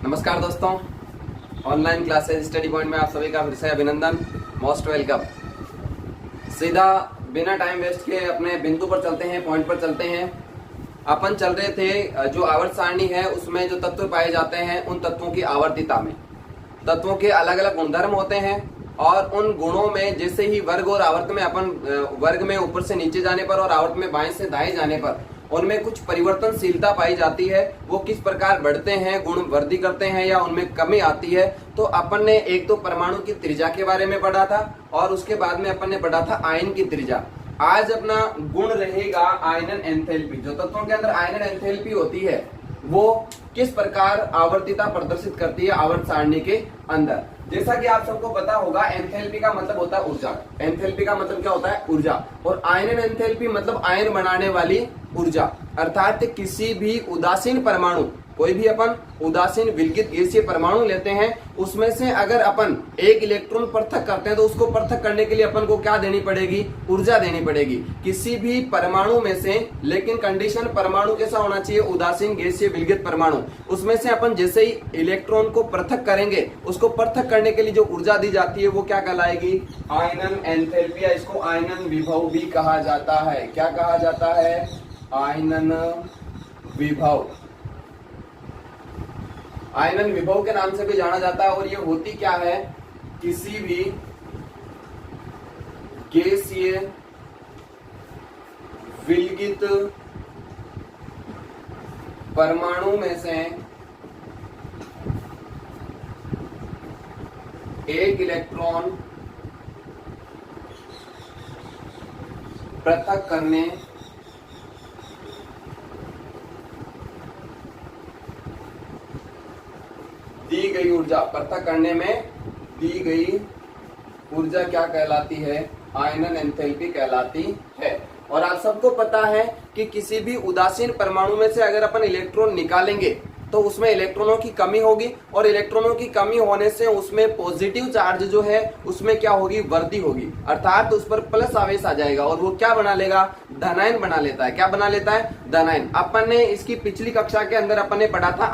नमस्कार दोस्तों, online classes study point में आप सभी का फिर से अभिनंदन। Most welcome. सीधा बिना टाइम वेस्ट के अपने बिंदु पर चलते हैं, पॉइंट पर चलते हैं। अपन चल रहे थे जो आवर्त सारणी है उसमें जो तत्व पाए जाते हैं उन तत्वों की आवर्तिता में तत्वों के अलग अलग गुणधर्म होते हैं और उन गुणों में जैसे ही वर्ग और आवर्त में अपन वर्ग में ऊपर से नीचे जाने पर और आवर्त में बाएं से दाएं जाने पर उनमें कुछ परिवर्तनशीलता पाई जाती है। वो किस प्रकार बढ़ते हैं, गुण वृद्धि करते हैं या उनमें कमी आती है। तो अपन ने एक तो परमाणु की त्रिज्या के बारे में पढ़ा था और उसके बाद में अपन ने पढ़ा था आयन की त्रिज्या। आज अपना गुण रहेगा आयनन एंथैल्पी। जो तत्वों के अंदर आयनन एंथैल्पी होती है वो किस प्रकार आवर्तिता प्रदर्शित करती है आवर्त सारणी के अंदर। जैसा कि आप सबको पता होगा, एंथैल्पी का मतलब होता है ऊर्जा। एंथैल्पी का मतलब क्या होता है? ऊर्जा। और आयनन एंथैल्पी मतलब आयन बनाने वाली ऊर्जा। अर्थात किसी भी उदासीन परमाणु, कोई भी अपन उदासीन विलगित गैसीय परमाणु लेते हैं, उसमें से अगर अपन एक इलेक्ट्रॉन पृथक करते हैं तो उसको पृथक करने के लिए अपन को क्या देनी पड़ेगी? ऊर्जा देनी पड़ेगी किसी भी परमाणु में से। लेकिन कंडीशन परमाणु कैसा होना चाहिए? उदासीन गैसीय विलगित परमाणु। उसमें से अपन जैसे ही इलेक्ट्रॉन को पृथक करेंगे, उसको पृथक करने के लिए जो ऊर्जा दी जाती है वो क्या कहलाएगी? आयनन एंथैल्पी। इसको आयनन विभव भी कहा जाता है। क्या कहा जाता है? आयनन विभव। आयनन विभव के नाम से भी जाना जाता है। और ये होती क्या है? किसी भी गैसीय विलगित परमाणु में से एक इलेक्ट्रॉन पृथक करने दी गई ऊर्जा, पृथक करने में दी गई ऊर्जा क्या कहलाती है? आयनन एंथैल्पी कहलाती है। और आप सबको पता है कि किसी भी उदासीन परमाणु में से अगर अपन इलेक्ट्रॉन निकालेंगे तो उसमें इलेक्ट्रॉनों की कमी होगी और इलेक्ट्रॉनों की कमी होने से उसमें पॉजिटिव चार्ज जो है उसमें क्या होगी? वृद्धि होगी। अर्थात उस पर प्लस आवेश आ जाएगा और वो क्या बना लेगा? धनायन बना लेता है। क्या बना लेता है? धनायन। अपन ने इसकी पिछली कक्षा के अंदर अपन ने पढ़ा था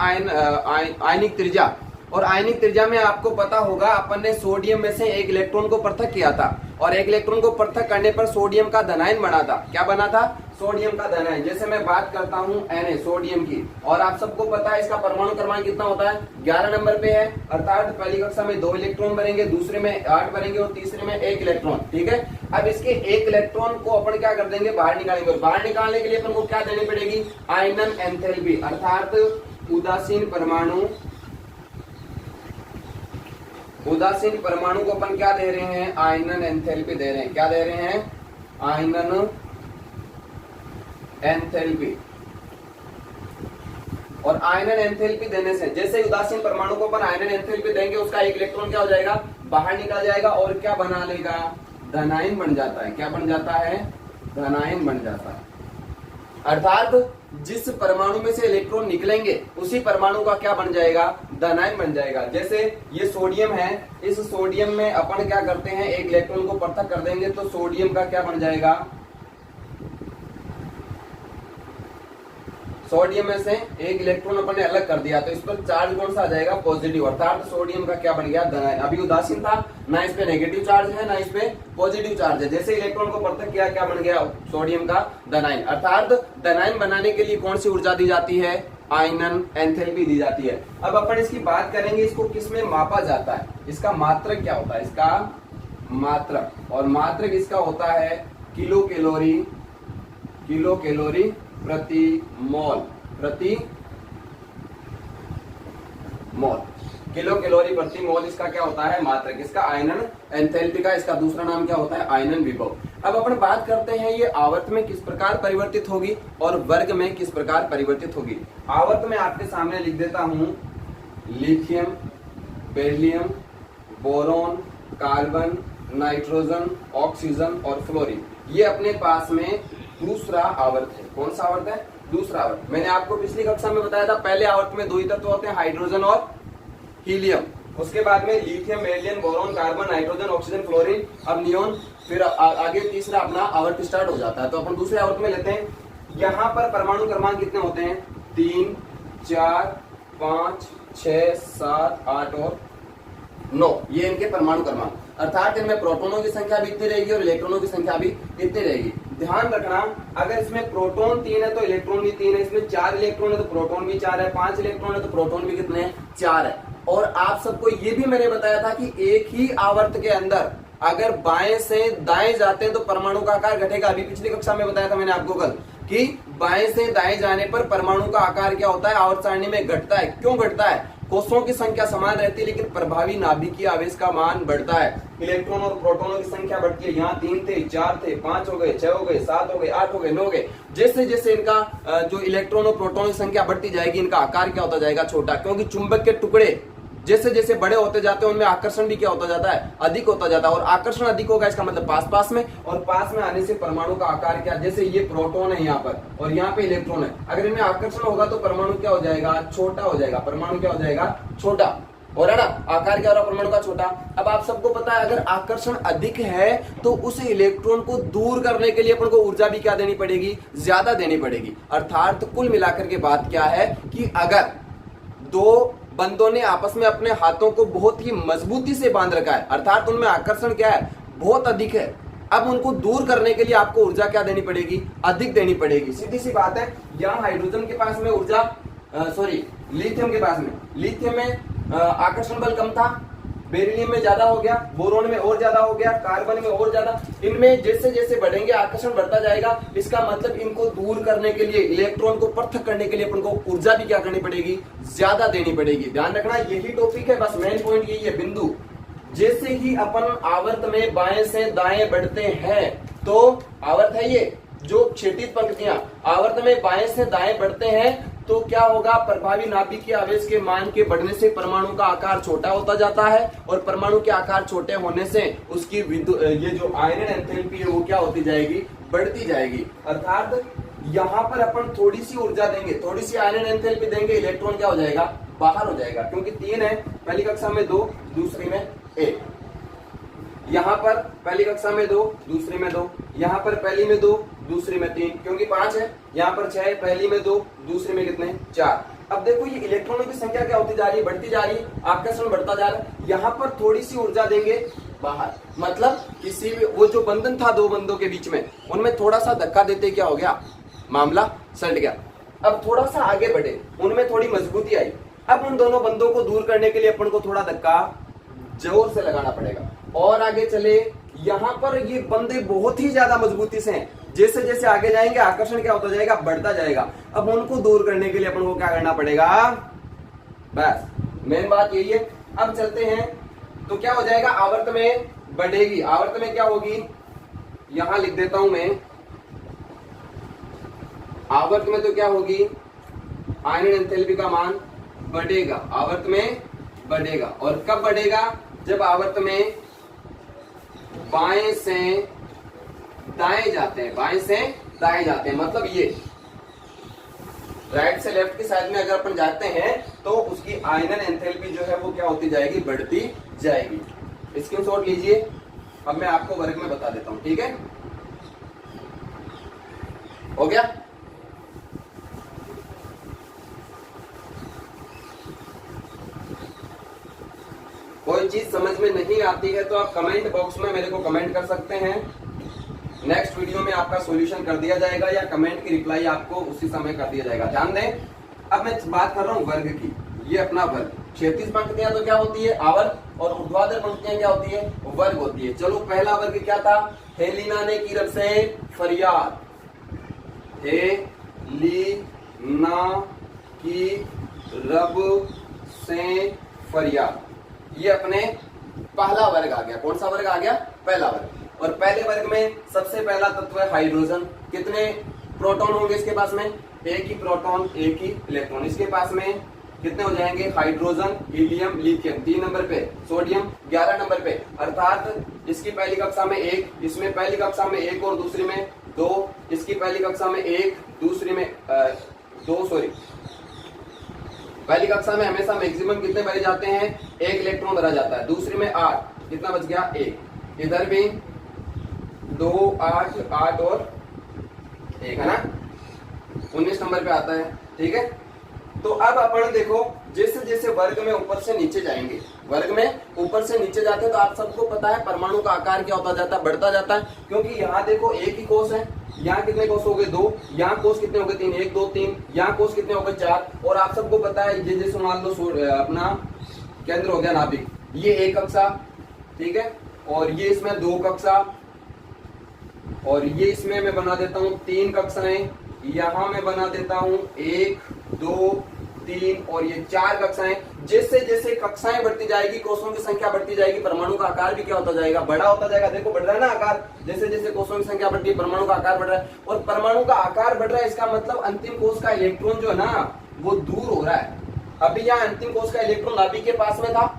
आयनिक त्रिज्या। और आयनिक त्रिज्या में आपको पता होगा अपन ने सोडियम में से एक इलेक्ट्रॉन को पृथक किया था और एक इलेक्ट्रॉन को पृथक करने पर सोडियम का धनायन बना था। क्या बना था? सोडियम का धनायन। जैसे मैं बात करता हूं Na सोडियम की, और आप सबको पता है इसका परमाणु क्रमांक कितना होता है? 11 नंबर पे है। अर्थात पहली कक्षा में 2 इलेक्ट्रॉन बनेंगे, दूसरे में 8 बनेंगे और तीसरे में 1 इलेक्ट्रॉन। ठीक है। अब इसके 1 इलेक्ट्रॉन को अपन क्या कर देंगे? बाहर निकालेंगे। और बाहर निकालने के लिए अपन को क्या देनी पड़ेगी? आयनन एंथैल्पी। अर्थात उदासीन परमाणु को अपन क्या दे रहे हैं? आयनन एंथैल्पी दे रहे हैं। क्या दे रहे हैं? आयनन एंथैल्पी। और आयनन एंथैल्पी देने से जैसे उदासीन परमाणु को अपन आयनन एंथैल्पी देंगे, उसका एक इलेक्ट्रॉन क्या हो जाएगा? बाहर निकल जाएगा और क्या बना लेगा? धनायन बन जाता है। क्या बन जाता है? धनायन बन जाता है। अर्थात जिस परमाणु में से इलेक्ट्रॉन निकलेंगे उसी परमाणु का क्या बन जाएगा? धनायन बन जाएगा। जैसे ये सोडियम है, इस सोडियम में अपन क्या करते हैं? एक इलेक्ट्रॉन को पृथक कर देंगे तो सोडियम का क्या बन जाएगा? सोडियम में से एक इलेक्ट्रॉन अपन ने अलग कर दिया तो इस पर चार्ज कौन सा आ जाएगा? पॉजिटिव। अर्थात सोडियम का क्या बन गया? धनायन। अभी उदासीन था, ना इस पे नेगेटिव चार्ज है ना इस पे पॉजिटिव चार्ज है। जैसे इलेक्ट्रॉन को पृथक किया, क्या बन गया? सोडियम का धनायन। अर्थात धनायन बनाने के लिए कौन सी ऊर्जा दी जाती है? आयनन एंथैल्पी दी जाती है। अब अपन इसकी बात करेंगे, इसको किस में मापा जाता है? इसका मात्रक क्या होता है? इसका मात्रक, और मात्रक इसका होता है किलो कैलोरी प्रति मोल। किलो कैलोरी प्रति मोल इसका क्या होता है? मात्रक। इसका आयनन एंथैल्पी का इसका दूसरा नाम क्या होता है? आयनन विभव। अब अपन बात करते हैं ये आवर्त में किस प्रकार परिवर्तित होगी और वर्ग में किस प्रकार परिवर्तित होगी। आवर्त में आपके सामने लिख देता हूं, lithium, beryllium, boron, carbon, nitrogen, oxygen और फ्लोरीन। ये अपने पास में दूसरा आवर्त है। कौन सा आवर्त है? दूसरा आवर्त। मैंने आपको पिछली कक्षा में बताया था पहले आवर्त में 2 ही तत्व होते हैं, हाइड्रोजन और हीलियम। उसके बाद में lithium, beryllium, boron, carbon, nitrogen, oxygen, fluorine, अब नियोन, फिर आगे तीसरा अपना आवर्त स्टार्ट हो जाता है। तो अपन दूसरे आवर्त में लेते हैं। यहाँ पर परमाणु क्रमांक कितने होते हैं? 3, 4, 5 6 7 8 और 9, ये इनके परमाणु क्रमांक, अर्थात इनमें प्रोटॉनों की संख्या भी इतनी रहेगी और इलेक्ट्रॉनों की संख्या भी इतनी रहेगी। ध्यान रखना, अगर इसमें प्रोटॉन 3 है तो इलेक्ट्रॉन भी 3 है, इसमें 4 इलेक्ट्रॉन है तो प्रोटॉन भी 4 है, 5 इलेक्ट्रॉन है तो प्रोटॉन भी कितने हैं, 4 है। और आप सबको ये भी मैंने बताया था कि एक ही आवर्त के अंदर अगर बाएं से दाएं जाते हैं तो परमाणु का आकार घटेगा। अभी पिछली कक्षा में बताया था मैंने आपको कल कि बाएं से दाएं जाने पर परमाणु का आकार क्या होता है, आवर्त सारणी में घटता है। क्यों घटता है? कोषों की संख्या समान रहती है लेकिन प्रभावी नाभिकीय आवेश का मान बढ़ता है। इलेक्ट्रॉन और प्रोटॉनों की संख्या बढ़ती है। यहाँ 3 थे, 4 थे, 5 हो गए, 6 हो गए, 7 हो गए, 8 हो गए, 9 हो गए। जैसे जैसे इनका जो इलेक्ट्रॉन और प्रोटॉन की संख्या बढ़ती जाएगी, इनका आकार क्या होता जाएगा, छोटा। क्योंकि चुंबक के टुकड़े जैसे जैसे बड़े होते जाते हैं उनमें आकर्षण भी क्या होता जाता है, अधिक होता जाता है। और आकर्षण अधिक होगा इसका मतलब पास पास में, और पास में आने से परमाणु का आकार क्या, जैसे ये प्रोटॉन है यहाँ पर और यहाँ पे इलेक्ट्रॉन है, अगर इनमें आकर्षण होगा तो परमाणु क्या हो जाएगा, छोटा हो जाएगा। परमाणु क्या हो जाएगा, छोटा। और है ना, आकार क्या हो रहा है परमाणु का, छोटा। अब आप सबको पता है अगर आकर्षण अधिक है तो उस इलेक्ट्रॉन को दूर करने के लिए अपन को ऊर्जा भी क्या देनी पड़ेगी, ज्यादा देनी पड़ेगी। अर्थात कुल मिलाकर के बात क्या है कि अगर दो बंदों ने आपस में अपने हाथों को बहुत ही मजबूती से बांध रखा है, अर्थात उनमें आकर्षण क्या है, बहुत अधिक है, अब उनको दूर करने के लिए आपको ऊर्जा क्या देनी पड़ेगी, अधिक देनी पड़ेगी। सीधी सी बात है। यहाँ हाइड्रोजन के पास में ऊर्जा, लिथियम के पास में, लिथियम में आकर्षण बल कम था, बेरिलियम में ज्यादा हो गया, बोरोन में और ज्यादा हो गया, कार्बन में और ज्यादा। इनमें जैसे जैसे बढ़ेंगे आकर्षण बढ़ता जाएगा। इसका मतलब इनको दूर करने के लिए, इलेक्ट्रॉन को पृथक करने के लिए अपन को ऊर्जा भी क्या करनी पड़ेगी, ज्यादा देनी पड़ेगी। ध्यान रखना, यही टॉपिक है, बस मेन पॉइंट यही है, बिंदु। जैसे ही अपन आवर्त में बाएं से दाएं बढ़ते हैं, तो आवर्त है ये जो क्षैतिज पंक्तियां, आवर्त में बाएं से दाएं बढ़ते हैं तो क्या होगा, प्रभावी नाभिकीय आवेश के मान के बढ़ने से परमाणु का आकार छोटा होता जाता है, और परमाणु के आकार छोटे होने से उसकी ये जो आयरन एंथैल्पी है वो क्या होती जाएगी, बढ़ती जाएगी। अर्थात यहाँ पर अपन थोड़ी सी ऊर्जा देंगे, थोड़ी सी आयरन एंथैल्पी देंगे, इलेक्ट्रॉन क्या हो जाएगा, बाहर हो जाएगा। क्योंकि 3 है, पहली कक्षा में 2, दूसरी में 1। यहाँ पर पहली कक्षा में 2, दूसरी में 2, यहाँ पर पहली में 2, दूसरी में 3, क्योंकि 5 है। यहाँ पर 6 है, पहली में 2, दूसरी में कितने, 4। अब देखो ये इलेक्ट्रॉनों की संख्या क्या होती जा रही है, बढ़ती जा रही है, आकर्षण बढ़ता जा रहा है। यहाँ पर थोड़ी सी ऊर्जा देंगे बाहर, मतलब किसी भी वो जो बंधन था दो बंदों के बीच में, उनमें थोड़ा सा धक्का देते क्या हो गया, मामला सट गया। अब थोड़ा सा आगे बढ़े, उनमें थोड़ी मजबूती आई। अब उन दोनों बंदों को दूर करने के लिए अपन को थोड़ा धक्का जोर से लगाना पड़ेगा। और आगे चले, यहाँ पर ये बंदे बहुत ही ज्यादा मजबूती से हैं, जैसे जैसे आगे जाएंगे आकर्षण क्या होता जाएगा, बढ़ता जाएगा। अब उनको दूर करने के लिए अपन को क्या करना पड़ेगा, बस मेन बात यही है। अब चलते हैं, तो क्या हो जाएगा, आवर्त में बढ़ेगी। आवर्त में क्या होगी, यहां लिख देता हूं मैं, आवर्त में तो क्या होगी, आयरन एंथैल्पी का मान बढ़ेगा, आवर्त में बढ़ेगा। और कब बढ़ेगा, जब आवर्त में बाएं से दाएं जाते हैं, बाएं से दाएं जाते हैं, मतलब ये राइट से लेफ्ट की साइड में अगर अपन जाते हैं तो उसकी आयरन एंथैल्पी जो है वो क्या होती जाएगी, बढ़ती जाएगी। स्क्रीनशॉट लीजिए, अब मैं आपको वर्ग में बता देता हूं, ठीक है, हो गया। कोई चीज समझ में नहीं आती है तो आप कमेंट बॉक्स में मेरे को कमेंट कर सकते हैं, नेक्स्ट वीडियो में आपका सॉल्यूशन कर दिया जाएगा, या कमेंट की रिप्लाई आपको उसी समय कर दिया जाएगा। ध्यान दें, अब मैं बात कर रहा हूं वर्ग की। ये अपना वर्ग, क्षैतिज पंक्तियां तो क्या होती है, आवर्त, और ऊर्ध्वाधर पंक्तियां क्या होती है, वर्ग होती है। चलो पहला वर्ग क्या था, हेलिना ने की रब से फरियाद, हेलिना की रब से फरियाद, ये अपने पहला वर्ग आ गया। कौन सा वर्ग आ गया, पहला वर्ग। और पहले वर्ग में सबसे पहला तत्व है हाइड्रोजन। कितने प्रोटॉन होंगे इसके पास में, एक ही प्रोटॉन एक ही इलेक्ट्रॉन। इसके पास में कितने हो जाएंगे, हाइड्रोजन, हीलियम, लिथियम 3 नंबर पे, सोडियम 11 नंबर पे। अर्थात इसकी पहली कक्षा में 1, इसमें पहली कक्षा में 1 और दूसरी में 2, इसकी पहली कक्षा में 1, दूसरी में 2, सॉरी, पहली कक्षा में हमेशा मैक्सिमम कितने भरे जाते हैं, 1 इलेक्ट्रॉन भरा जाता है। दूसरी में 8, कितना बच गया, 1। इधर भी 2, 8, 8 और 1 है ना, 19 नंबर पे आता है, ठीक है। तो अब अपन देखो, जैसे जैसे वर्ग में ऊपर से नीचे जाएंगे, वर्ग में ऊपर से नीचे जाते हैं तो आप सबको पता है परमाणु का आकार क्या होता जाता है, बढ़ता जाता है। क्योंकि यहाँ देखो एक ही कोष है, यहाँ कितने कोष हो गए 2, यहाँ कोष कितने हो गए 3, 1 2 3, यहाँ कोष कितने हो गए 4। और आप सबको पता है ये जैसे मान लो अपना केंद्र हो गया नाभिक, ये एक कक्षा, ठीक है, और ये इसमें 2 कक्षा, और ये इसमें मैं बना देता हूँ 3 कक्षाएं, यहाँ मैं बना देता हूँ 1 2 3 और ये 4 कक्षाएं। जैसे जैसे कक्षाएं बढ़ती जाएगी, कोषों की संख्या बढ़ती जाएगी, परमाणु का आकार भी क्या होता जाएगा, बड़ा होता जाएगा। देखो बढ़ रहा है ना आकार, जैसे जैसे कोषों की संख्या बढ़ती है परमाणु का आकार बढ़ रहा है। और परमाणु का आकार बढ़ रहा है, इसका मतलब अंतिम कोष का इलेक्ट्रॉन जो है ना वो दूर हो रहा है। अभी यहाँ अंतिम कोष का इलेक्ट्रॉन नाभिक के पास में था,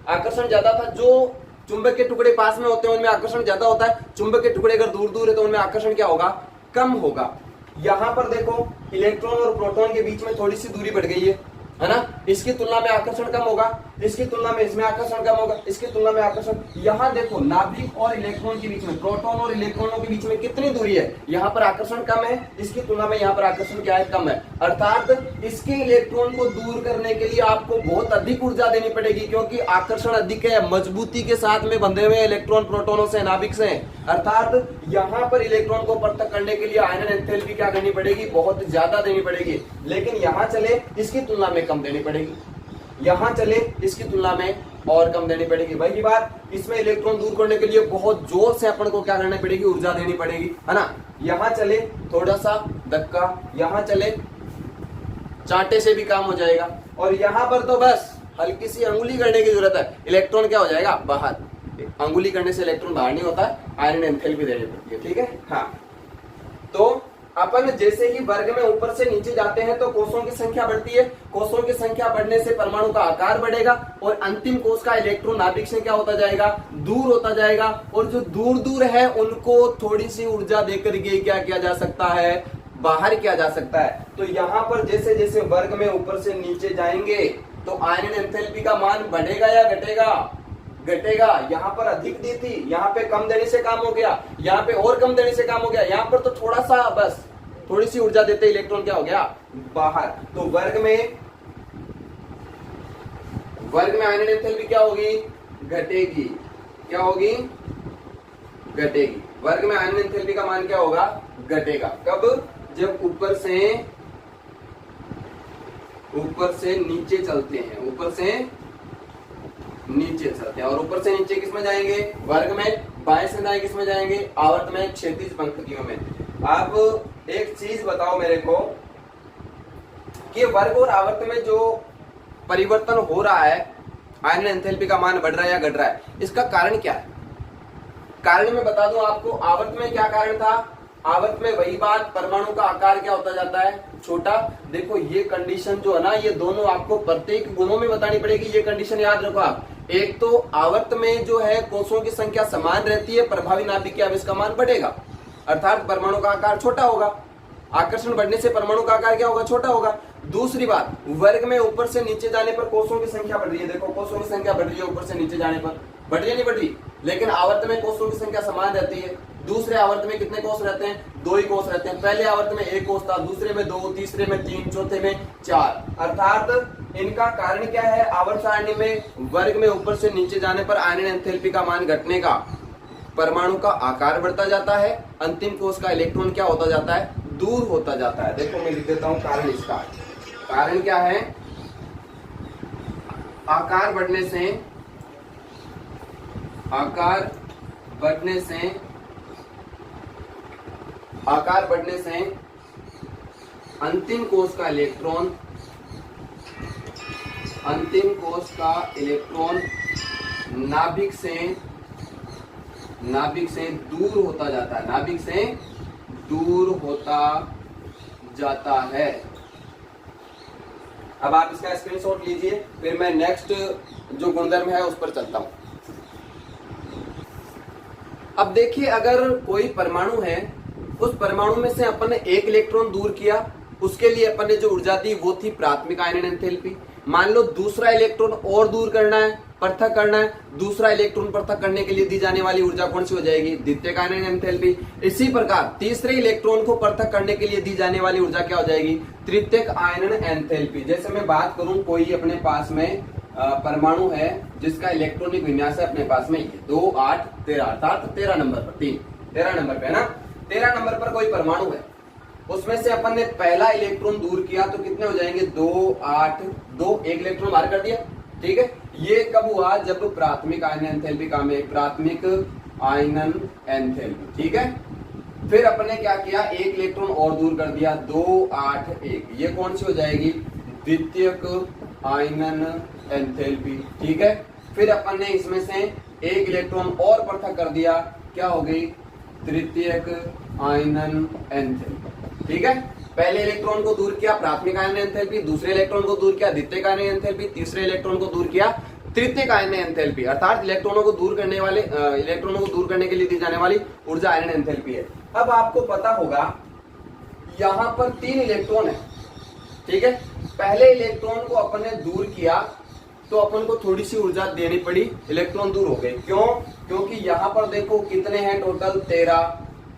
आकर्षण ज्यादा था। जो चुंबक के टुकड़े पास में होते हैं उनमें आकर्षण ज्यादा होता है, चुंबक के टुकड़े अगर दूर दूर है तो उनमें आकर्षण क्या होगा, कम होगा। यहाँ पर देखो इलेक्ट्रॉन और प्रोटॉन के बीच में थोड़ी सी दूरी बढ़ गई है ना, इसकी तुलना में आकर्षण कम होगा, इसकी तुलना में इसमें आकर्षण कम होगा, इसकी तुलना में आकर्षण। यहाँ देखो नाभिक और इलेक्ट्रॉन के बीच में, प्रोटॉन और इलेक्ट्रॉनों के बीच में कितनी दूरी है, यहाँ पर आकर्षण कम है, इसकी तुलना में यहाँ पर आकर्षण क्या है, कम है। अर्थात इसके इलेक्ट्रॉन को दूर करने के लिए आपको बहुत अधिक ऊर्जा देनी पड़ेगी, क्योंकि आकर्षण अधिक है, मजबूती के साथ में बंधे हुए इलेक्ट्रॉन प्रोटोनों से, नाभिक से। अर्थात यहाँ पर इलेक्ट्रॉन को पृथक करने के लिए आयनन एंथैल्पी क्या करनी पड़ेगी, बहुत ज्यादा देनी पड़ेगी। लेकिन यहाँ चले इसकी तुलना में कम देनी पड़ेगी, यहाँ चले इसकी तुलना में और कम देनी पड़ेगी। वही बात, इसमें इलेक्ट्रॉन दूर करने के लिए बहुत जोर से अपन को क्या करनी पड़ेगी, ऊर्जा देनी पड़ेगी, है ना। यहाँ चले थोड़ा सा धक्का, यहाँ चले चांटे से भी काम हो जाएगा, और यहाँ पर तो बस हल्की सी अंगुली करने की जरूरत है, इलेक्ट्रॉन क्या हो जाएगा, बाहर। अंगुली करने से इलेक्ट्रॉन बाहर नहीं होता, आयरन एंथैल्पी देनी पड़ती है, ठीक है। हाँ, तो अपन जैसे ही वर्ग में ऊपर से नीचे जाते हैं तो कोषों की संख्या बढ़ती है, कोषों की संख्या बढ़ने से परमाणु का आकार बढ़ेगा, और अंतिम कोष का इलेक्ट्रॉन नाभिक से क्या होता जाएगा, दूर होता जाएगा। और जो दूर दूर है उनको थोड़ी सी ऊर्जा देकर के क्या किया जा सकता है, बाहर किया जा सकता है। तो यहाँ पर जैसे जैसे वर्ग में ऊपर से नीचे जाएंगे तो आयरन एंथैल्पी का मान बढ़ेगा या घटेगा, घटेगा। यहाँ पर अधिक दी थी, यहाँ पे कम देने से काम हो गया, यहाँ पे और कम देने से काम हो गया, यहाँ पर तो थोड़ा सा बस थोड़ी सी ऊर्जा देते इलेक्ट्रॉन क्या हो गया, बाहर। तो वर्ग में आयरन एंथैल्पी क्या होगी, घटेगी, क्या होगी, घटेगी। वर्ग में आयरन एंथैल्पी का मान क्या होगा, घटेगा। कब, जब ऊपर से नीचे चलते हैं, ऊपर से नीचे चलते हैं। और ऊपर से नीचे किसमें जाएंगे, वर्ग में, बाएं से दाएं किसमें जाएंगे, आवर्त में, क्षैतिज पंक्तियों में। अब एक चीज बताओ मेरे को कि वर्ग और आवर्त में जो परिवर्तन हो रहा है, आयरन एंथैल्पी का मान बढ़ रहा है या घट रहा है, इसका कारण क्या है। कारण मैं बता दूं आपको, आवर्त में क्या कारण था, आवर्त में वही बात, परमाणु का आकार क्या होता जाता है, छोटा। देखो ये कंडीशन जो है ना, ये दोनों आपको प्रत्येक गुणों में बतानी पड़ेगी, ये कंडीशन याद रखो आप। एक तो आवर्त में जो है कोषों की संख्या समान रहती है, प्रभावी नाभिक के आवेश का मान बढ़ेगा, अर्थात परमाणु का आकार छोटा होगा। आकर्षण बढ़ने से परमाणु का आकार क्या होगा, छोटा होगा। दूसरी बात, वर्ग में ऊपर से नीचे जाने पर कोषों की संख्या बढ़ रही है। देखो कोषों की संख्या बढ़ रही है ऊपर से नीचे जाने पर, बढ़ रही है नहीं बढ़ रही। लेकिन आवर्त में कोषों की संख्या समान रहती है। दूसरे आवर्त में कितने कोष रहते हैं, 2 ही कोष रहते हैं। पहले आवर्त में 1 कोष था, दूसरे में 2, तीसरे में 3, चौथे में 4। अर्थात इनका कारण क्या है, आवर्त सारणी में वर्ग में ऊपर से नीचे जाने पर आयरन एंथैल्पी का मान घटने का, परमाणु का आकार बढ़ता जाता है, अंतिम कोष का इलेक्ट्रॉन क्या होता जाता है, दूर होता जाता है। देखो मैं लिख देता हूं कारण इसका। कारण क्या है, आकार बढ़ने से अंतिम कोष का इलेक्ट्रॉन नाभिक से दूर होता जाता है, नाभिक से दूर होता जाता है। अब आप इसका स्क्रीनशॉट लीजिए, फिर मैं नेक्स्ट जो गुणधर्म है उस पर चलता हूं। अब देखिए, अगर कोई परमाणु है, उस परमाणु में से अपन ने एक इलेक्ट्रॉन दूर किया, उसके लिए अपन ने जो ऊर्जा दी वो थी प्राथमिक आयरन एंथैल्पी। मान लो दूसरा इलेक्ट्रॉन और दूर करना है, पृथक करना है, दूसरा इलेक्ट्रॉन पृथक करने के लिए दी जाने वाली ऊर्जा कौन सी हो जाएगी, द्वितीयक आयनन एंथैल्पी। इसी प्रकार तीसरे इलेक्ट्रॉन को पृथक करने के लिए दी जाने वाली ऊर्जा क्या हो जाएगी, तृतीयक आयनन एंथैल्पी। जैसे मैं बात करूं कोई अपने पास में परमाणु है जिसका इलेक्ट्रॉनिक विन्यास है अपने पास में 2 8 13 अर्थात 13 नंबर पर 13 नंबर पे है ना, 13 नंबर पर कोई परमाणु है, उसमें से अपन ने पहला इलेक्ट्रॉन दूर किया तो कितने हो जाएंगे 2 8 2, एक इलेक्ट्रॉन बाहर कर दिया, ठीक है। ये कब हुआ, जब प्राथमिक आयनन एंथैल्पी काम है, प्राथमिक आयनन एंथैल्पी, ठीक है। फिर अपने क्या किया, एक इलेक्ट्रॉन और दूर कर दिया 2 8 1, ये कौन सी हो जाएगी, द्वितीयक आयनन एंथैल्पी, ठीक है। फिर अपन ने इसमें से एक इलेक्ट्रॉन और पृथक कर दिया, क्या हो गई, तृतीयक आयनन एंथैल्पी, ठीक है। पहले इलेक्ट्रॉन को दूर किया प्राथमिक आयनन एंथैल्पी, दूसरे इलेक्ट्रॉन को दूर किया द्वितीयक आयनन एंथैल्पी, तीसरे इलेक्ट्रॉन को दूर किया तृतीयक आयनन एंथैल्पी, अर्थात इलेक्ट्रॉनों को दूर करने के लिए दी जाने वाली ऊर्जा आयनन एंथैल्पी है। अब आपको पता होगा यहां पर 3 इलेक्ट्रॉन है, ठीक है। पहले इलेक्ट्रॉन को अपन ने दूर किया तो अपन को थोड़ी सी ऊर्जा देनी पड़ी, इलेक्ट्रॉन दूर हो गए, क्यों, क्योंकि यहां पर देखो कितने हैं टोटल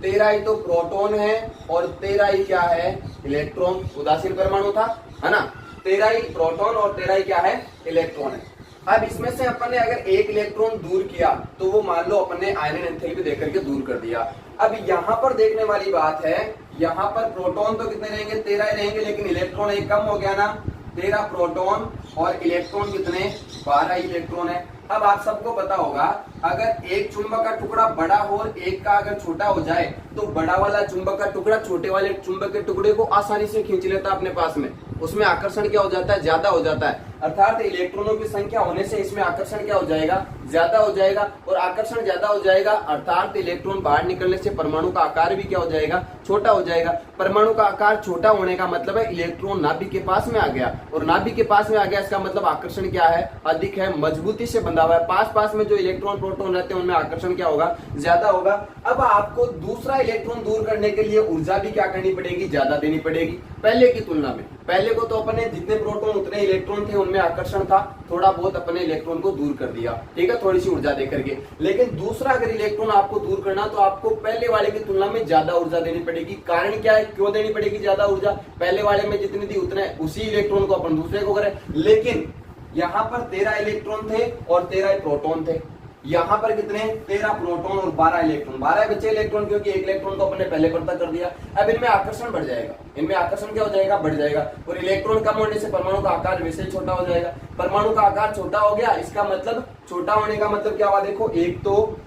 13 ही तो प्रोटॉन है और 13 ही क्या है, इलेक्ट्रॉन, उदासीन परमाणु था, है ना, 13 ही प्रोटॉन और 13 ही क्या है, इलेक्ट्रॉन है। अब इसमें से अपन ने अगर एक इलेक्ट्रॉन दूर किया तो वो मान लो अपन ने आयनन एंथैल्पी देकर के दूर कर दिया। अब यहाँ पर देखने वाली बात है, यहाँ पर प्रोटॉन तो कितने रहेंगे, 13 ही रहेंगे, लेकिन इलेक्ट्रॉन एक कम हो गया ना, 13 प्रोटॉन और इलेक्ट्रॉन कितने, 12 इलेक्ट्रॉन है। अब आप सबको पता होगा अगर एक चुंबक का टुकड़ा बड़ा हो और एक का अगर छोटा हो जाए तो बड़ा वाला चुंबक का टुकड़ा छोटे वाले चुंबक के टुकड़े को आसानी से खींच लेता है अपने पास में, उसमें आकर्षण क्या हो जाता है, ज्यादा हो जाता है, अर्थात इलेक्ट्रॉनों की संख्या होने से इसमें आकर्षण क्या हो जाएगा, ज्यादा हो जाएगा, और आकर्षण ज्यादा हो जाएगा अर्थात इलेक्ट्रॉन बाहर निकलने से परमाणु का आकार भी क्या हो जाएगा, छोटा हो जाएगा। परमाणु का आकार छोटा होने का मतलब है इलेक्ट्रॉन नाभिक के पास में आ गया, और नाभिक के पास में आ गया इसका मतलब आकर्षण क्या है, अधिक है, मजबूती से बंधा हुआ है, पास में जो इलेक्ट्रॉन प्रोटॉन रहते हैं उनमें आकर्षण क्या होगा, ज्यादा होगा। अब आपको दूसरा इलेक्ट्रॉन दूर करने के लिए ऊर्जा भी क्या करनी पड़ेगी, ज्यादा देनी पड़ेगी पहले की तुलना में। पहले को तो अपने जितने प्रोटॉन उतने इलेक्ट्रॉन थे, उनमें आकर्षण था, थोड़ा बहुत अपने इलेक्ट्रॉन को दूर कर दिया, ठीक है, थोड़ी सी ऊर्जा देकर के। लेकिन दूसरा अगर इलेक्ट्रॉन आपको दूर करना तो आपको पहले वाले की तुलना में ज्यादा ऊर्जा देनी पड़ेगी। कारण क्या है, क्यों देनी पड़ेगी ज्यादा ऊर्जा, पहले वाले में जितनी थी उतने उसी इलेक्ट्रॉन को अपन दूसरे को करें, लेकिन यहाँ पर 13 इलेक्ट्रॉन थे और 13 प्रोटॉन थे, यहाँ पर कितने, 13 प्रोटॉन और 12 इलेक्ट्रॉन, 12 बचे इलेक्ट्रॉन, क्योंकि एक इलेक्ट्रॉन को अपने पहले पृथक कर दिया। अब इनमें आकर्षण बढ़ जाएगा, इनमें आकर्षण क्या हो जाएगा, बढ़ जाएगा, और इलेक्ट्रॉन कम होने से परमाणु का आकार वैसे ही छोटा हो जाएगा। परमाणु का आकार छोटा हो गया, इसका मतलब छोटा होने का मतलब क्या हुआ, देखो एक तो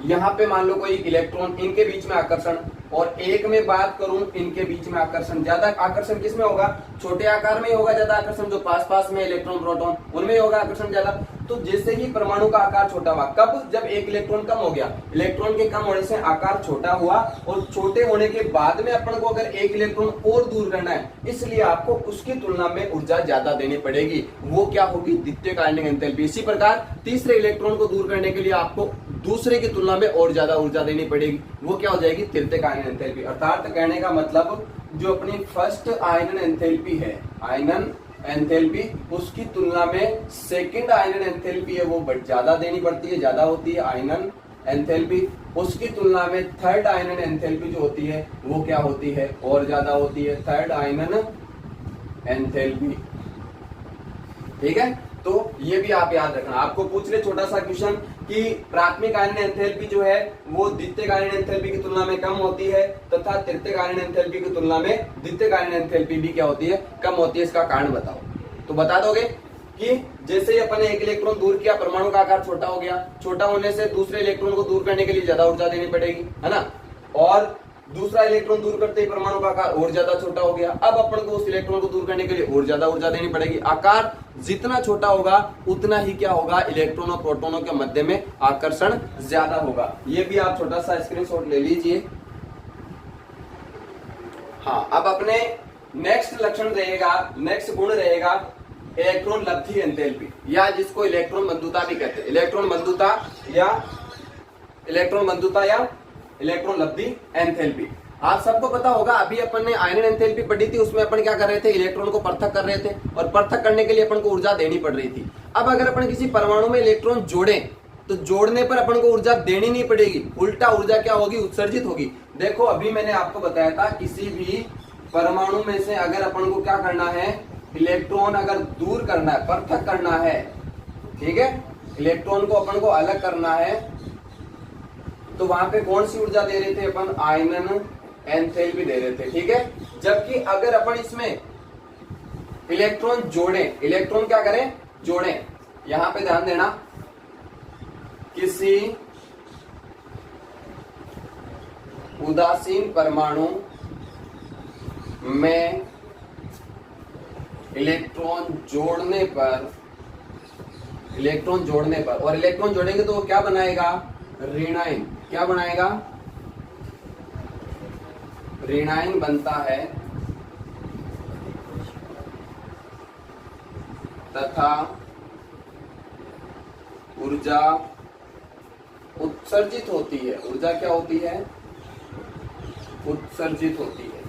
यहाँ पे मान लो कोई इलेक्ट्रॉन, इनके बीच में आकर्षण, और एक में बात करूं इनके बीच में आकर्षण, ज्यादा आकर्षण किस में होगा, छोटे आकार में ही होगा ज्यादा आकर्षण, जो पास में इलेक्ट्रॉन प्रोटॉन उनमें होगा आकर्षण ज्यादा। तो जैसे ही परमाणु का आकार छोटा हुआ, कब, जब एक इलेक्ट्रॉन कम हो गया, इलेक्ट्रॉन के कम होने से आकार छोटा हुआ, और छोटे होने के बाद में अपन को अगर एक इलेक्ट्रॉन और दूर करना है, इसलिए आपको उसकी तुलना में ऊर्जा ज्यादा देनी पड़ेगी, वो क्या होगी, द्वितीयक आयनिक एंथैल्पी। इसी प्रकार तीसरे इलेक्ट्रॉन को दूर करने के लिए आपको दूसरे की तुलना में और ज्यादा ऊर्जा देनी पड़ेगी, वो क्या हो जाएगी, तृतीयक आयनिक एंथैल्पी। अर्थात कहने का मतलब जो अपनी फर्स्ट आयनन एंथैल्पी है, आयनन एंथैल्पी, उसकी तुलना में सेकंड आयनन एंथैल्पी है वो ज्यादा देनी पड़ती है, ज्यादा होती है आयनन एंथैल्पी। उसकी तुलना में थर्ड आयनन एंथैल्पी जो होती है वो क्या होती है, और ज्यादा होती है, थर्ड आयनन एंथैल्पी, ठीक है। तो ये भी आप याद रखना, आपको पूछ ले छोटा सा क्वेश्चन कि प्राथमिक आयनन एंथैल्पी जो है वो द्वितीयक आयनन एंथैल्पी की तुलना में कम होती है, तथा तृतीयक आयनन एंथैल्पी की तुलना में द्वितीयक आयनन एंथैल्पी भी क्या होती है, कम होती है। इसका कारण बताओ, तो बता दोगे कि जैसे ही अपन ने एक इलेक्ट्रॉन दूर किया, परमाणु का आकार छोटा हो गया, छोटा होने से दूसरे इलेक्ट्रॉन को दूर करने के लिए ज्यादा ऊर्जा देनी पड़ेगी, है ना, और दूसरा इलेक्ट्रॉन दूर करते ही परमाणु का आकार और ज्यादा छोटा हो गया। अब अपन को उस इलेक्ट्रॉन को दूर करने के लिए और ज्यादा ऊर्जा देनी पड़ेगी। आकार जितना छोटा होगा उतना ही क्या होगा, इलेक्ट्रॉन और प्रोटॉनों के मध्य में आकर्षण ज्यादा होगा। ये भी आप छोटा सा स्क्रीनशॉट ले लीजिए। हाँ, अब अपने नेक्स्ट लक्षण रहेगा, नेक्स्ट गुण रहेगा इलेक्ट्रॉन लब्धि एंथैल्पी, या जिसको इलेक्ट्रॉन बंधुता भी कहते हैं, इलेक्ट्रॉन बंधुता या इलेक्ट्रॉन लब्धि एंथैल्पी। आप सबको पता होगा, अभी अपन ने आयरन एंथैल्पी पढ़ी थी, उसमें अपन क्या कर रहे थे, इलेक्ट्रॉन को पृथक कर रहे थे और पृथक करने के लिए अपन को ऊर्जा देनी पड़ रही थी। अब अगर अपन किसी परमाणु में इलेक्ट्रॉन जोड़ें तो जोड़ने पर अपन को ऊर्जा देनी नहीं पड़ेगी, उल्टा ऊर्जा क्या होगी, उत्सर्जित होगी। देखो अभी मैंने आपको बताया था, किसी भी परमाणु में से अगर अपन को क्या करना है, इलेक्ट्रॉन अगर दूर करना है, पृथक करना है, ठीक है, इलेक्ट्रॉन को अपन को अलग करना है, तो वहां पे कौन सी ऊर्जा दे रहे थे अपन, आयनन एंथैल्पी दे रहे थे, ठीक है। जबकि अगर अपन इसमें इलेक्ट्रॉन जोड़े, इलेक्ट्रॉन क्या करें, जोड़े, यहां पे ध्यान देना, किसी उदासीन परमाणु में इलेक्ट्रॉन जोड़ने पर, और इलेक्ट्रॉन जोड़ेंगे तो वो क्या बनाएगा, ऋणायन, क्या बनाएगा, ऋणायन बनता है तथा ऊर्जा उत्सर्जित होती है। ऊर्जा क्या होती है, उत्सर्जित होती है।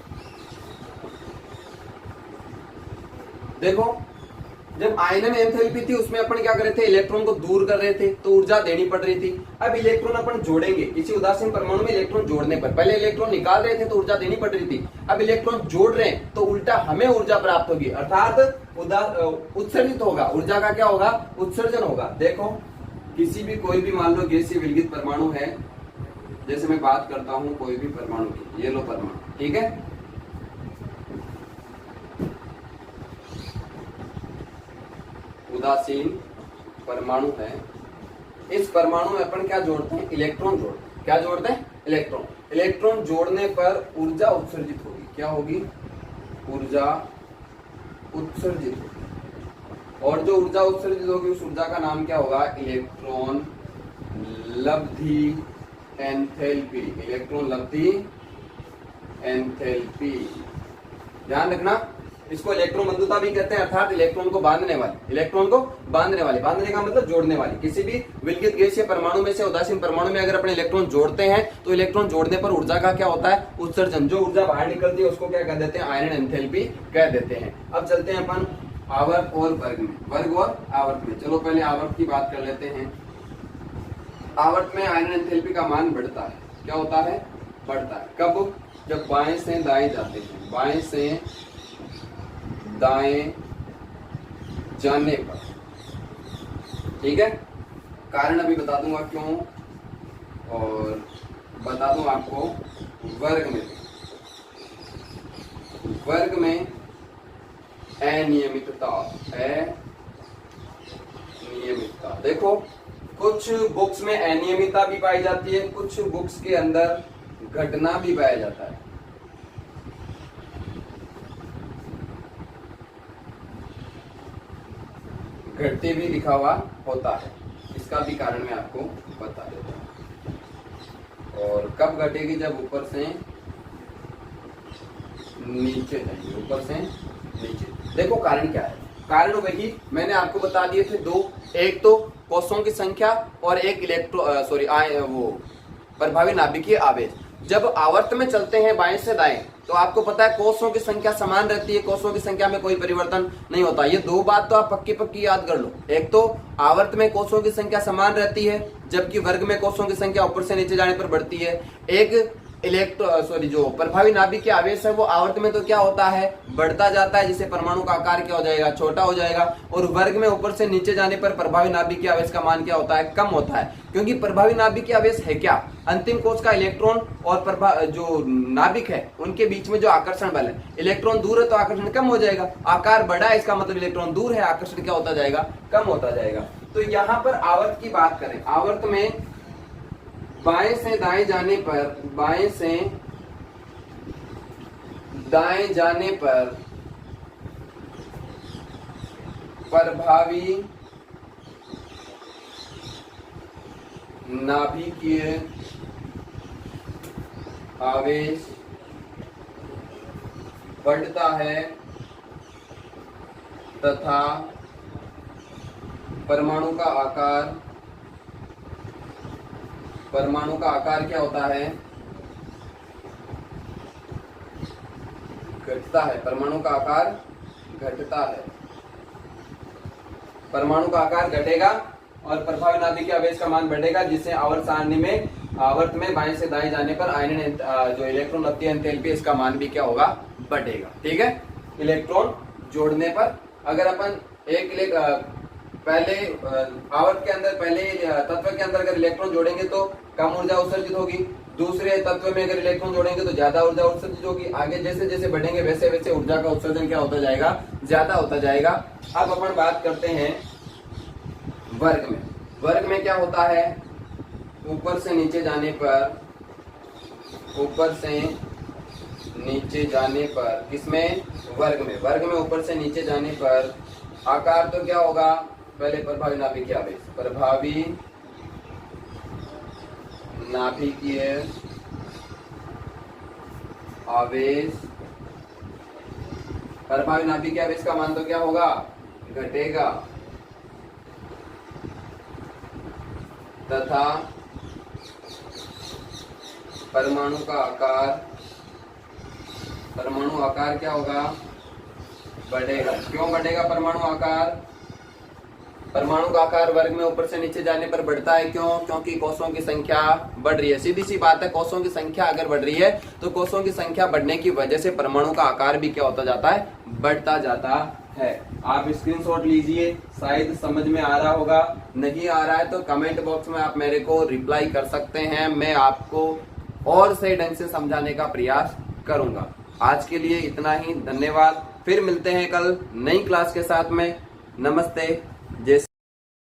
देखो जब आयनन एंथैल्पी थी उसमें अपन क्या कर रहे थे, इलेक्ट्रॉन को दूर कर रहे थे तो ऊर्जा देनी पड़ रही थी। अब इलेक्ट्रॉन अपन जोड़ेंगे, किसी उदासीन परमाणु में इलेक्ट्रॉन जोड़ने पर, पहले इलेक्ट्रॉन निकाल रहे थे तो ऊर्जा देनी पड़ रही थी, अब इलेक्ट्रॉन जोड़ रहे हैं तो उल्टा हमें ऊर्जा प्राप्त होगी, अर्थात उत्सर्जित होगा। ऊर्जा का क्या होगा, उत्सर्जन होगा। देखो किसी भी, कोई भी मान लो गैसीय विलगित परमाणु है, जैसे मैं बात करता हूं कोई भी परमाणु की, ये लो परमाणु, ठीक है, उदासीन परमाणु है, इस परमाणु में अपन क्या जोड़ते हैं, इलेक्ट्रॉन जोड़ते हैं। क्या जोड़ते हैं, इलेक्ट्रॉन। इलेक्ट्रॉन जोड़ने पर ऊर्जा उत्सर्जित होगी, क्या होगी, ऊर्जा उत्सर्जित होगी, और जो ऊर्जा उत्सर्जित होगी उस ऊर्जा का नाम क्या होगा, इलेक्ट्रॉन लब्धि एंथैल्पी, इलेक्ट्रॉन लब्धि एंथैल्पी। ध्यान रखना, इसको इलेक्ट्रॉन बंधुता भी कहते हैं, अर्थात इलेक्ट्रॉन को बांधने वाली, इलेक्ट्रॉन को बांधने वाली, बांधने का मतलब जोड़ने वाली। किसी भी विलगित गैसीय परमाणु में से उदासीन परमाणु में अगर अपने इलेक्ट्रॉन जोड़ते हैं तो इलेक्ट्रॉन जोड़ने पर ऊर्जा का क्या होता है, उत्सर्जन। जो ऊर्जा बाहर निकलती है उसको क्या कह देते हैं, आयरन एंथैल्पी कह देते हैं। अब चलते हैं अपन आवर्त और वर्ग में, वर्ग और आवर्त में। चलो पहले आवर्त की बात कर लेते हैं। आवर्त में आयरन एंथैल्पी का मान बढ़ता है, क्या होता है, बढ़ता है। कब, जब बाएं से दाएं जाते हैं, बाएं से दाएं जाने पर, ठीक है। कारण अभी बता दूंगा क्यों, और बता दूं आपको वर्ग में, वर्ग में अनियमितता, अनियमितता। देखो कुछ बुक्स में अनियमितता भी पाई जाती है, कुछ बुक्स के अंदर घटना भी पाया जाता है। घटते भी लिखा हुआ होता है, इसका भी कारण मैं आपको बता देता हूं। और कब घटेगी, जब ऊपर से नीचे जाएंगे, ऊपर से नीचे। देखो कारण क्या है, कारण वही मैंने आपको बता दिए थे दो, एक तो कोषों की संख्या और एक वो प्रभावी नाभिकीय आवेश। जब आवर्त में चलते हैं बाएं से दाएं तो आपको पता है कोषों की संख्या समान रहती है, कोषों की संख्या में कोई परिवर्तन नहीं होता। ये दो बात तो आप पक्की पक्की याद कर लो। एक तो आवर्त में कोषों की संख्या समान रहती है, जबकि वर्ग में कोषों की संख्या ऊपर से नीचे जाने पर बढ़ती है। एक जो प्रभावी नाभिकीय आवेश है वो आवर्त में तो क्या होता है, बढ़ता जाता है, जिससे परमाणु का आकार क्या हो जाएगा, छोटा हो जाएगा। और वर्ग में ऊपर से नीचे जाने पर प्रभावी नाभिकीय आवेश का मान क्या होता है, कम होता है। क्योंकि प्रभावी नाभिकीय आवेश है क्या, अंतिम कोश का इलेक्ट्रॉन और जो नाभिक है उनके बीच में जो आकर्षण बल है। इलेक्ट्रॉन दूर है तो आकर्षण कम हो जाएगा, आकार बड़ा है इसका मतलब इलेक्ट्रॉन दूर है, आकर्षण क्या होता जाएगा, कम होता जाएगा। तो यहाँ पर आवर्त की बात करें, आवर्त में बाएं से दाएं जाने पर, बाएं से दाएं जाने पर प्रभावी नाभिकीय आवेश बढ़ता है तथा परमाणु का आकार क्या होता है, घटता है, परमाणु का आकार घटता है, परमाणु का आकार घटेगा और प्रभावी नाभिकीय आवेश का मान बढ़ेगा, जिससे आवर्त सारणी में आवर्त में बाएं से दाएं जाने पर आयनन जो इलेक्ट्रॉन लगती है एंथैल्पी, इसका मान भी क्या होगा, बढ़ेगा। ठीक है, इलेक्ट्रॉन जोड़ने पर अगर अपन एक पहले आवर्त के अंदर, पहले तत्व के अंदर अगर इलेक्ट्रॉन जोड़ेंगे तो कम ऊर्जा उत्सर्जित होगी, दूसरे तत्व में अगर इलेक्ट्रॉन जोड़ेंगे तो ज्यादा ऊर्जा उत्सर्जित होगी। आगे जैसे जैसे बढ़ेंगे वैसे वैसे ऊर्जा का उत्सर्जन क्या होता जाएगा, ज्यादा होता जाएगा। अब अपन बात करते हैं वर्ग में। वर्ग में क्या होता है, ऊपर से नीचे जाने पर, ऊपर से नीचे जाने पर, किसमें, वर्ग में, वर्ग में ऊपर से नीचे जाने पर आकार तो क्या होगा, पहले प्रभावी नाभिकीय आवेश, प्रभावी नाभिकीय आवेश, प्रभावी नाभिकीय आवेश का मान तो क्या होगा, घटेगा, तथा परमाणु का आकार, परमाणु आकार क्या होगा, बढ़ेगा। क्यों बढ़ेगा परमाणु आकार, परमाणु का आकार वर्ग में ऊपर से नीचे जाने पर बढ़ता है, क्यों, क्योंकि कोषों की संख्या बढ़ रही है। सीधी सी बात है, कोषों की संख्या अगर बढ़ रही है तो कोषों की संख्या बढ़ने की वजह से परमाणु का आकार भी क्या होता जाता है, बढ़ता जाता है। आप स्क्रीनशॉट लीजिए, शायद समझ में आ रहा होगा, नहीं आ रहा है तो कमेंट बॉक्स में आप मेरे को रिप्लाई कर सकते हैं, मैं आपको और सही ढंग से समझाने का प्रयास करूंगा। आज के लिए इतना ही, धन्यवाद। फिर मिलते हैं कल नई क्लास के साथ में। नमस्ते, जय